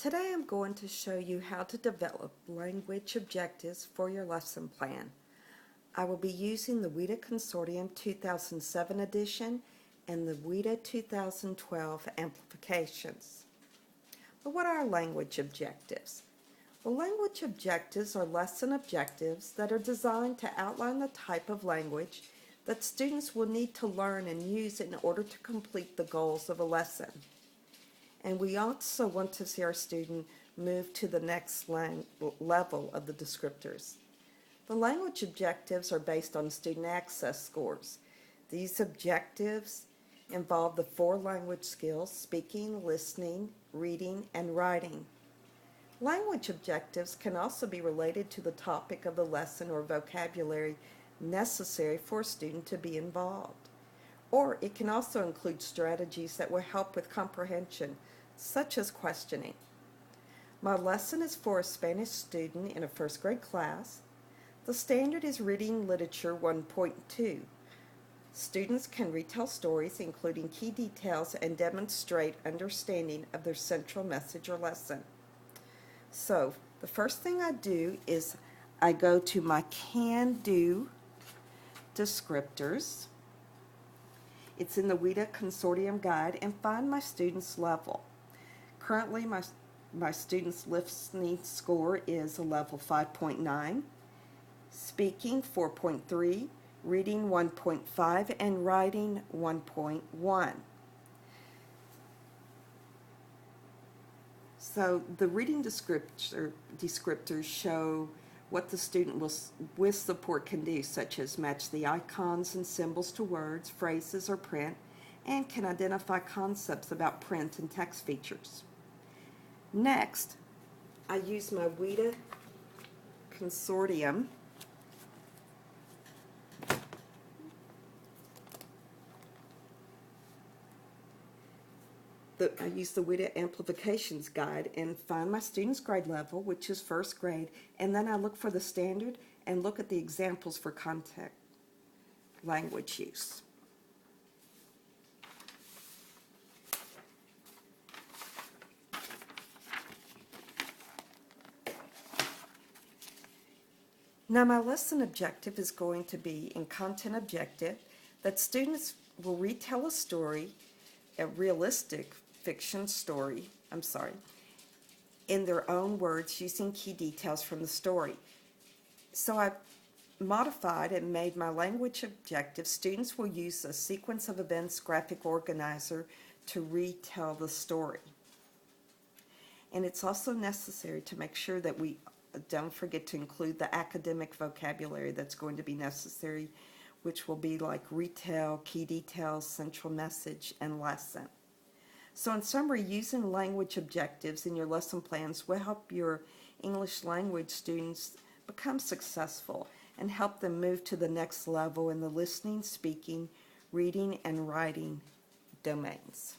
Today I'm going to show you how to develop language objectives for your lesson plan. I will be using the WIDA Consortium 2007 edition and the WIDA 2012 amplifications. But what are language objectives? Well, language objectives are lesson objectives that are designed to outline the type of language that students will need to learn and use in order to complete the goals of a lesson. And we also want to see our student move to the next level of the descriptors. The language objectives are based on student access scores. These objectives involve the 4 language skills: speaking, listening, reading, and writing. Language objectives can also be related to the topic of the lesson or vocabulary necessary for a student to be involved. Or it can also include strategies that will help with comprehension, such as questioning. My lesson is for a Spanish student in a first grade class. The standard is Reading Literature 1.2. Students can retell stories, including key details, and demonstrate understanding of their central message or lesson. So, the first thing I do is I go to my can-do descriptors. It's in the WIDA Consortium Guide, and find my student's level. Currently, my student's listening score is a level 5.9, speaking 4.3, reading 1.5, and writing 1.1. So the reading descriptors show what the student with support can do, such as match the icons and symbols to words, phrases, or print, and can identify concepts about print and text features. Next, I use my WIDA Consortium I use the WIDA Amplifications Guide and find my student's grade level, which is first grade, and then I look for the standard and look at the examples for contact language use. Now my lesson objective is going to be in content objective that students will retell a story, a realistic fiction story, in their own words using key details from the story. So I've modified and made my language objective. Students will use a sequence of events graphic organizer to retell the story. And it's also necessary to make sure that we don't forget to include the academic vocabulary that's going to be necessary, which will be like retell, key details, central message, and lesson. So in summary, using language objectives in your lesson plans will help your English language students become successful and help them move to the next level in the listening, speaking, reading, and writing domains.